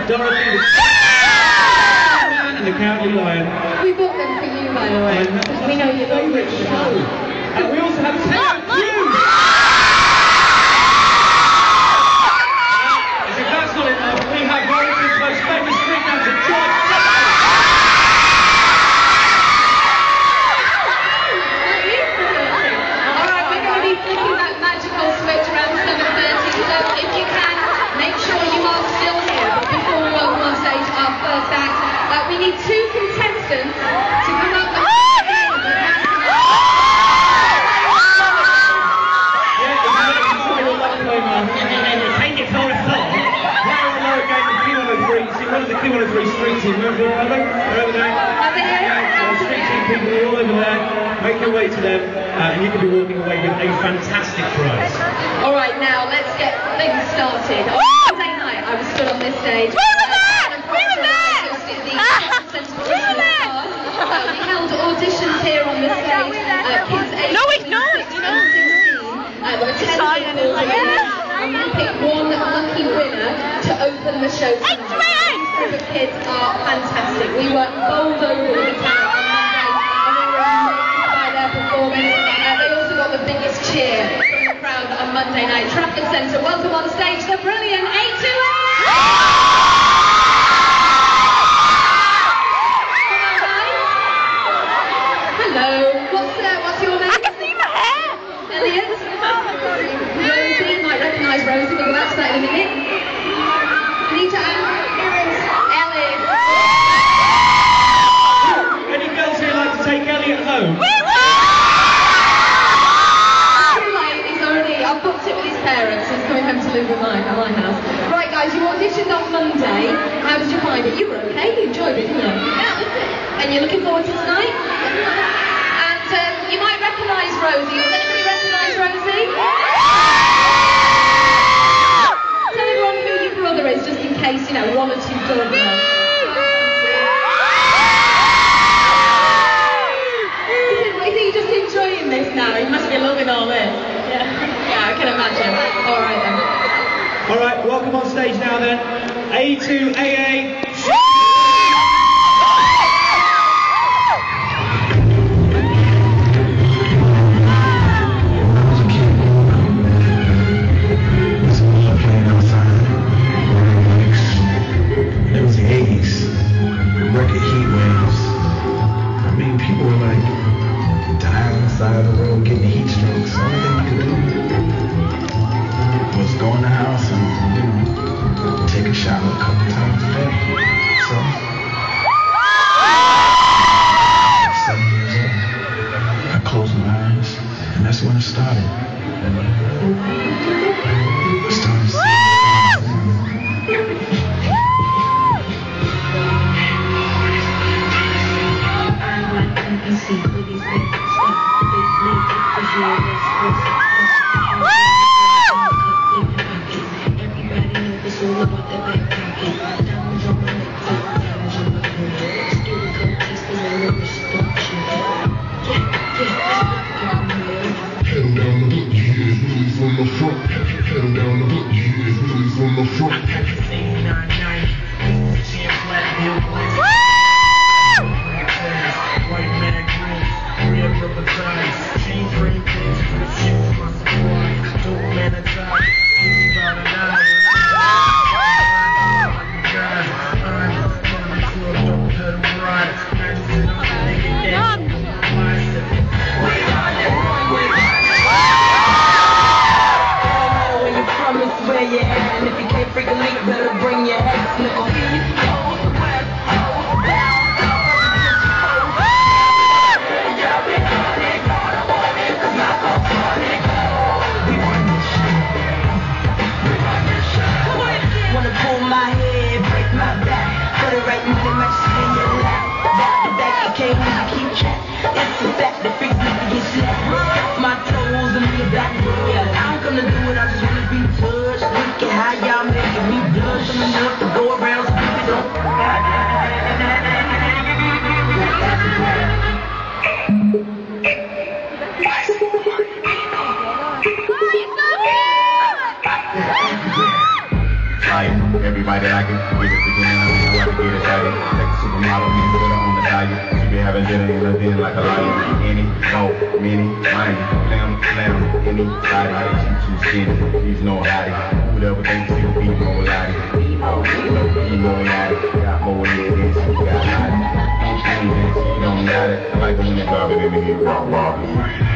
Dorothy the Man and the Cowardly Lion. We bought them for you, by the way. We know you love favourite show. And we also have Taylor Hughes. As if that's not enough, we have Warrington's most famous street dancer, George. Flicking that magical switch around 7:30, so if you can, make sure you are still here. But before we welcome on stage our first act, we need two contestants to come up and one of the Q103 street team, remember? They're over there. Street team people are all over there. Make your way to them, and you can be walking away with a fantastic prize. All right, now let's get things started. On Monday night, I was stood on this stage. We were there! We were there! We held auditions here on this stage. Kids aged no, it's not. 16. There were 10 people, and we picked one lucky winner to open the show tonight. The kids are fantastic. We worked bowled over with the talent on Monday, and we were amazed by their performance. They also got the biggest cheer from the crowd on Monday night. Trafford Centre, welcome on stage the brilliant 828! Hello, what's your name? I can see my hair! Elliot? Rosie, you might recognise Rosie, we'll go back to that in a minute. Anita? Elliot. Any girls here like to take Elliot home? We will! Too late, he's already, I've booked it with his parents, he's coming home to live with mine at my house. Right guys, you auditioned on Monday, how did you find it? You were okay, you enjoyed it, didn't you? Yeah, and you're looking forward to tonight? And you might recognise Rosie. Does anybody recognise Rosie? Tell everyone who your brother is, just in case, you know, one or two don't know. Is he just enjoying this now? He must be loving all this. Yeah, I can imagine. All right then. All right, welcome on stage now then. A2AA. Side of the road getting heat strokes. The only thing we could do was go in the house and, you know, take a shower a couple times a day. So, 7 years old, I closed my eyes, and that's when it started. I started seeing I'm gonna do what I just wanna be touched. Look at how y'all making me blush. I'm enough to go around so people don't. everybody like it. Give it to them, I mean, I like to get excited. Like a supermodel, me put her on the diet. She be having dinner in her den like a lion. Any, no, many, mine, slam, anybody. She too skinny, she's no hottie. Who'd ever think she'll be more lottie? Be more lottie. Got more head than she got hottie. Don't change that, she don't got it. I like it when it's garbage and it get raw.